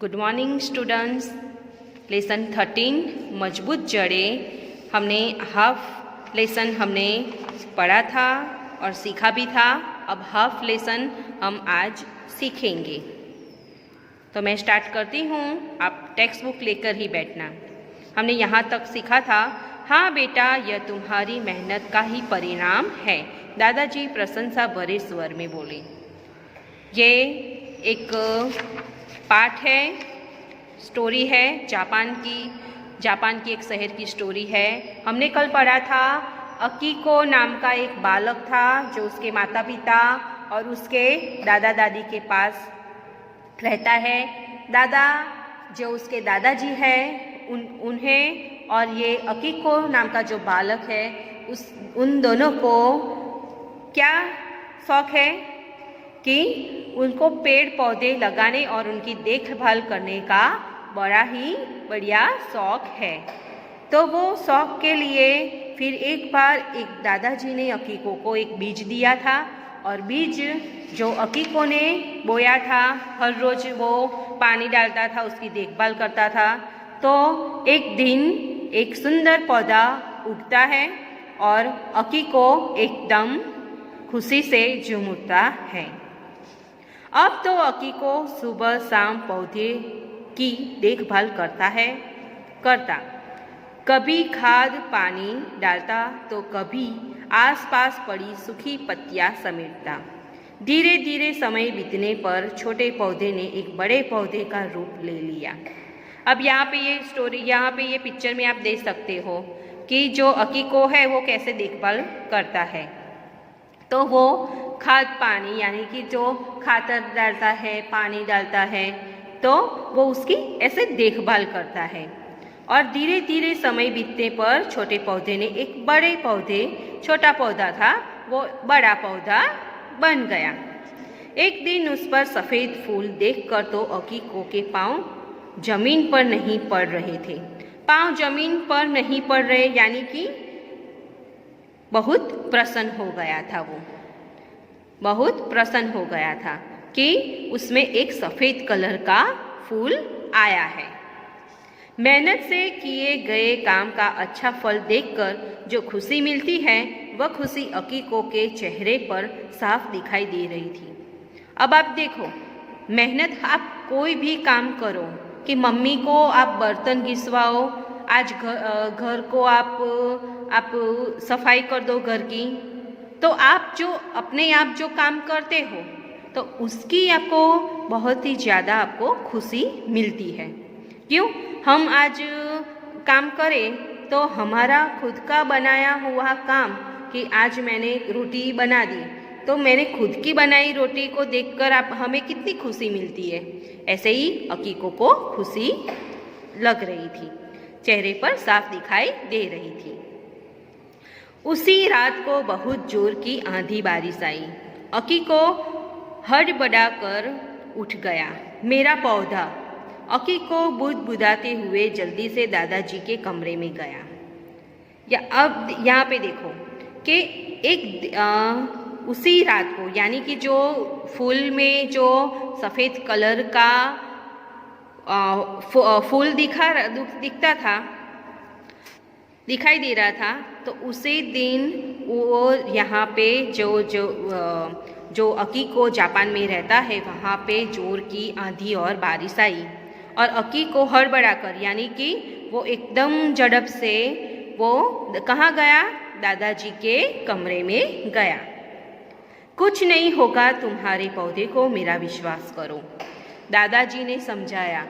Good morning students. Lesson 13 मजबूत जड़ें हमने हाफ लेसन हमने पढ़ा था और सीखा भी था। अब हाफ लेसन हम आज सीखेंगे। तो मैं स्टार्ट करती हूँ, आप टेक्स्ट बुक लेकर ही बैठना। हमने यहाँ तक सीखा था, हाँ बेटा यह तुम्हारी मेहनत का ही परिणाम है, दादाजी प्रशंसा भरे स्वर में बोले। ये एक पाठ है, स्टोरी है, जापान की एक शहर की स्टोरी है। हमने कल पढ़ा था अकीको नाम का एक बालक था जो उसके माता पिता और उसके दादा दादी के पास रहता है। दादा जो उसके दादाजी हैं उन्हें और ये अकीको नाम का जो बालक है उन दोनों को क्या शौक है कि उनको पेड़ पौधे लगाने और उनकी देखभाल करने का बड़ा ही बढ़िया शौक है। तो वो शौक के लिए फिर एक बार एक दादाजी ने अकीको को एक बीज दिया था और बीज जो अकीको ने बोया था, हर रोज वो पानी डालता था, उसकी देखभाल करता था। तो एक दिन एक सुंदर पौधा उगता है और अकीको एकदम खुशी से झूम उठता है। अब तो अकीको सुबह शाम पौधे की देखभाल करता कभी खाद पानी डालता तो कभी आसपास पड़ी सूखी पत्तियां समेटता। धीरे धीरे समय बीतने पर छोटे पौधे ने एक बड़े पौधे का रूप ले लिया। अब यहाँ पे ये पिक्चर में आप देख सकते हो कि जो अकीको है वो कैसे देखभाल करता है। तो वो खाद पानी यानी कि जो खातर डालता है, पानी डालता है, तो वो उसकी ऐसे देखभाल करता है। और धीरे धीरे समय बीतने पर छोटे पौधे ने एक बड़े पौधे, छोटा पौधा था वो बड़ा पौधा बन गया। एक दिन उस पर सफ़ेद फूल देखकर तो अकीको के पाँव जमीन पर नहीं पड़ रहे थे। पाँव जमीन पर नहीं पड़ रहे यानी कि बहुत प्रसन्न हो गया था। वो बहुत प्रसन्न हो गया था कि उसमें एक सफ़ेद कलर का फूल आया है। मेहनत से किए गए काम का अच्छा फल देखकर जो खुशी मिलती है वह खुशी अकीको के चेहरे पर साफ दिखाई दे रही थी। अब आप देखो, मेहनत आप कोई भी काम करो कि मम्मी को आप बर्तन घिसवाओ, आज घर को आप सफाई कर दो घर की, तो आप जो अपने आप जो काम करते हो तो उसकी आपको बहुत ही ज़्यादा आपको खुशी मिलती है। क्यों? हम आज काम करें तो हमारा खुद का बनाया हुआ काम कि आज मैंने रोटी बना दी तो मैंने खुद की बनाई रोटी को देखकर हमें कितनी खुशी मिलती है। ऐसे ही अकीको को खुशी लग रही थी, चेहरे पर साफ दिखाई दे रही थी। उसी रात को बहुत जोर की आंधी बारिश आई। अकीको हड़बड़ा कर उठ गया। मेरा पौधा, अकीको बुदबुदाते हुए जल्दी से दादाजी के कमरे में गया। अब यहाँ पे देखो कि उसी रात को यानी कि जो फूल में जो सफ़ेद कलर का फूल दिखता था, दिखाई दे रहा था, तो उसी दिन वो यहाँ पे जो अकीको जापान में रहता है वहाँ पे जोर की आंधी और बारिश आई और अकीको हड़बड़ा कर यानी कि वो एकदम झड़प से वो कहाँ गया? दादाजी के कमरे में गया। कुछ नहीं होगा तुम्हारे पौधे को, मेरा विश्वास करो, दादाजी ने समझाया।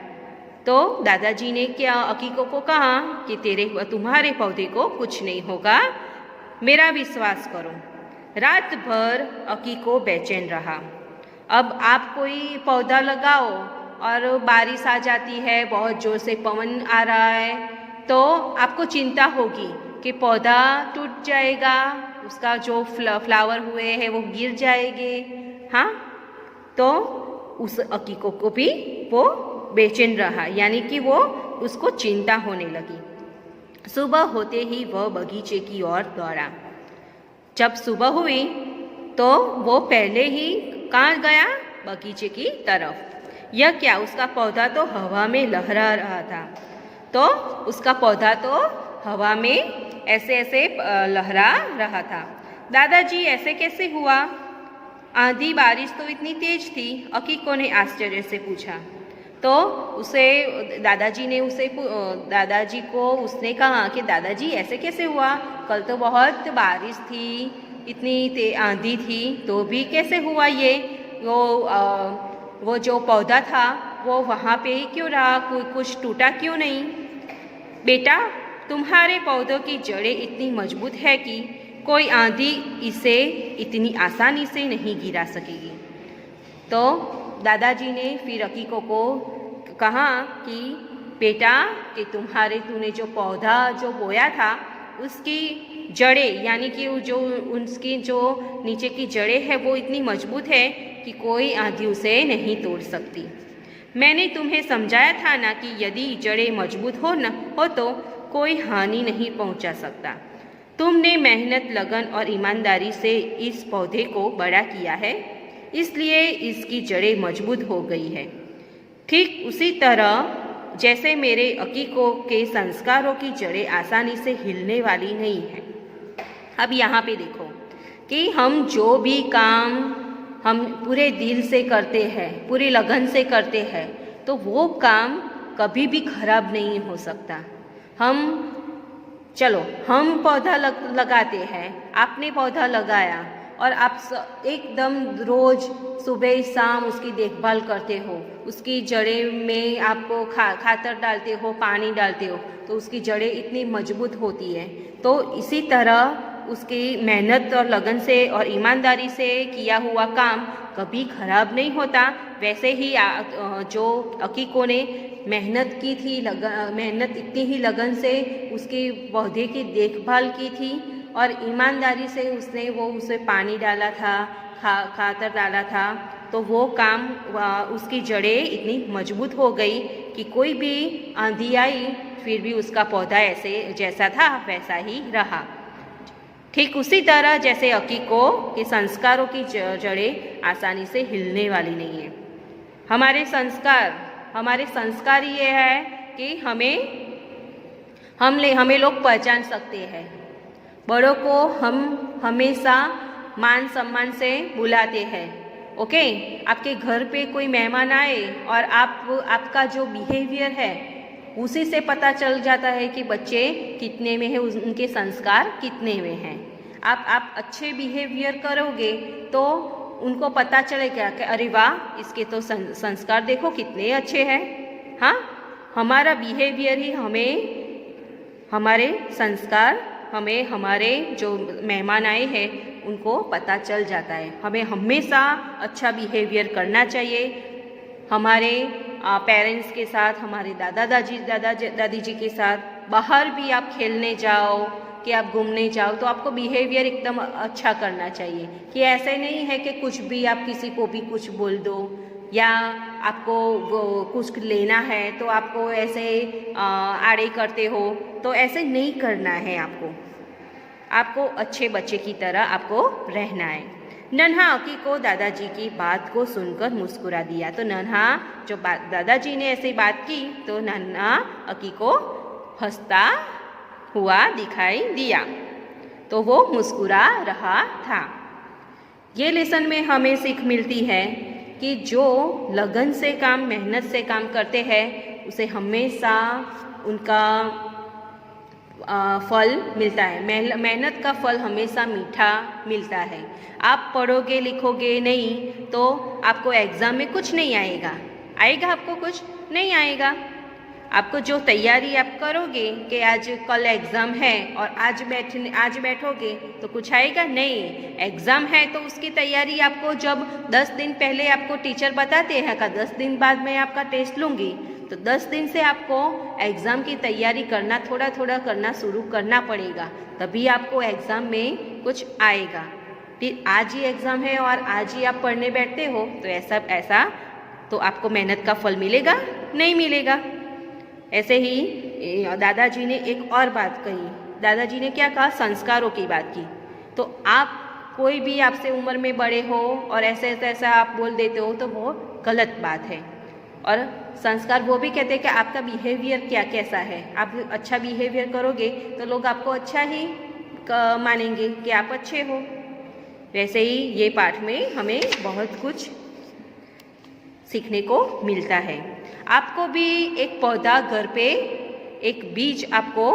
तो दादाजी ने क्या अकीको को कहा कि तुम्हारे पौधे को कुछ नहीं होगा, मेरा विश्वास करो। रात भर अकीको बेचैन रहा। अब आप कोई पौधा लगाओ और बारिश आ जाती है, बहुत ज़ोर से पवन आ रहा है, तो आपको चिंता होगी कि पौधा टूट जाएगा, उसका जो फ्लावर हुए हैं वो गिर जाएंगे। हाँ, तो उस अकीको को भी वो बेचैन रहा यानी कि वो उसको चिंता होने लगी। सुबह होते ही वह बगीचे की ओर दौड़ा। जब सुबह हुई तो वो पहले ही कहाँ गया? बगीचे की तरफ। यह क्या, उसका पौधा तो हवा में लहरा रहा था। तो उसका पौधा तो हवा में ऐसे ऐसे लहरा रहा था। दादाजी ऐसे कैसे हुआ? आंधी बारिश तो इतनी तेज थी, अकीको ने आश्चर्य से पूछा। तो दादाजी को उसने कहा कि दादाजी ऐसे कैसे हुआ? कल तो बहुत बारिश थी, इतनी आंधी थी, तो भी कैसे हुआ ये? वो जो पौधा था वो वहाँ पे ही क्यों रहा, कुछ टूटा क्यों नहीं? बेटा, तुम्हारे पौधों की जड़ें इतनी मजबूत है कि कोई आंधी इसे इतनी आसानी से नहीं गिरा सकेगी। तो दादाजी ने फिर अकीको को कहा कि बेटा, कि तूने जो पौधा जो बोया था उसकी जड़ें, यानी कि उसकी जो नीचे की जड़ें है वो इतनी मजबूत है कि कोई आंधी उसे नहीं तोड़ सकती। मैंने तुम्हें समझाया था ना कि यदि जड़ें मजबूत हो तो कोई हानि नहीं पहुंचा सकता। तुमने मेहनत, लगन और ईमानदारी से इस पौधे को बड़ा किया है, इसलिए इसकी जड़ें मजबूत हो गई है। ठीक उसी तरह जैसे मेरे अकीको के संस्कारों की जड़ें आसानी से हिलने वाली नहीं है। अब यहाँ पे देखो कि हम जो भी काम हम पूरे दिल से करते हैं, पूरी लगन से करते हैं, तो वो काम कभी भी खराब नहीं हो सकता। हम पौधा लगाते हैं, आपने पौधा लगाया और आप एकदम रोज सुबह शाम उसकी देखभाल करते हो, उसकी जड़ें में आपको खातर डालते हो, पानी डालते हो, तो उसकी जड़ें इतनी मजबूत होती है। तो इसी तरह उसकी मेहनत और लगन से और ईमानदारी से किया हुआ काम कभी खराब नहीं होता। वैसे ही जो अकीको ने मेहनत की थी, मेहनत इतनी ही लगन से उसके पौधे की देखभाल की थी और ईमानदारी से उसे पानी डाला था, खातर डाला था, तो वो काम उसकी जड़ें इतनी मजबूत हो गई कि कोई भी आंधी आई फिर भी उसका पौधा ऐसे जैसा था वैसा ही रहा। ठीक उसी तरह जैसे अकीको के संस्कारों की जड़ें आसानी से हिलने वाली नहीं है। हमारे संस्कार ये है कि हमें लोग पहचान सकते हैं। बड़ों को हम हमेशा मान सम्मान से बुलाते हैं। ओके, आपके घर पे कोई मेहमान आए और आपका जो बिहेवियर है उसी से पता चल जाता है कि बच्चे कितने में है, उनके संस्कार कितने में हैं। आप अच्छे बिहेवियर करोगे तो उनको पता चलेगा कि अरे वाह, इसके तो संस्कार देखो कितने अच्छे हैं। हाँ, हमारा बिहेवियर ही हमारे जो मेहमान आए हैं उनको पता चल जाता है। हमें हमेशा अच्छा बिहेवियर करना चाहिए। हमारे पेरेंट्स के साथ, हमारे दादी जी के साथ बाहर भी आप खेलने जाओ कि आप घूमने जाओ तो आपको बिहेवियर एकदम अच्छा करना चाहिए। कि ऐसे नहीं है कि कुछ भी आप किसी को भी कुछ बोल दो, या आपको कुछ लेना है तो आपको ऐसे आड़े करते हो, तो ऐसे नहीं करना है। आपको अच्छे बच्चे की तरह आपको रहना है। नन्हा अकीको दादाजी की बात को सुनकर मुस्कुरा दिया। तो नन्हा जो दादाजी ने ऐसी बात की तो नन्हा अकीको हंसता हुआ दिखाई दिया, तो वो मुस्कुरा रहा था। ये लेसन में हमें सीख मिलती है कि जो लगन से काम, मेहनत से काम करते हैं उसे हमेशा उनका फल मिलता है। मेहनत का फल हमेशा मीठा मिलता है। आप पढ़ोगे लिखोगे नहीं तो आपको एग्ज़ाम में कुछ नहीं आएगा। आपको कुछ नहीं आएगा। आपको जो तैयारी आप करोगे कि आज कल एग्ज़ाम है और आज बैठोगे तो कुछ आएगा नहीं। एग्ज़ाम है तो उसकी तैयारी आपको जब 10 दिन पहले आपको टीचर बताते हैं कि 10 दिन बाद मैं आपका टेस्ट लूँगी, तो 10 दिन से आपको एग्ज़ाम की तैयारी करना, थोड़ा थोड़ा करना शुरू करना पड़ेगा, तभी आपको एग्ज़ाम में कुछ आएगा। फिर आज ही एग्ज़ाम है और आज ही आप पढ़ने बैठते हो तो ऐसा तो आपको मेहनत का फल मिलेगा? नहीं मिलेगा। ऐसे ही दादाजी ने एक और बात कही। दादाजी ने क्या कहा? संस्कारों की बात की। तो आप कोई भी आपसे उम्र में बड़े हो और ऐसा आप बोल देते हो तो वो गलत बात है। और संस्कार वो भी कहते हैं कि आपका बिहेवियर क्या कैसा है। आप अच्छा बिहेवियर करोगे तो लोग आपको अच्छा ही मानेंगे कि आप अच्छे हो। वैसे ही ये पाठ में हमें बहुत कुछ सीखने को मिलता है। आपको भी एक पौधा घर पे एक बीज आपको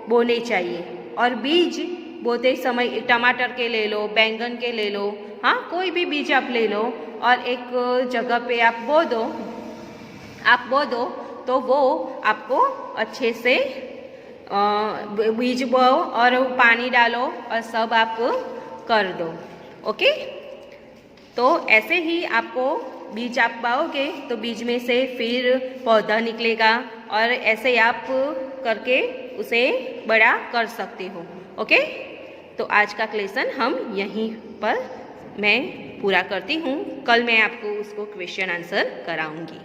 बोने चाहिए, और बीज बोते समय टमाटर के ले लो, बैंगन के ले लो, हाँ कोई भी बीज आप ले लो और एक जगह पे आप बो दो तो वो आपको अच्छे से बीज बो और पानी डालो और सब आप कर दो। ओके, तो ऐसे ही आपको बीज आप बोओगे तो बीज में से फिर पौधा निकलेगा और ऐसे आप करके उसे बड़ा कर सकते हो। ओके, तो आज का लेसन हम यहीं पर मैं पूरा करती हूँ। कल मैं आपको उसको क्वेश्चन आंसर कराऊंगी।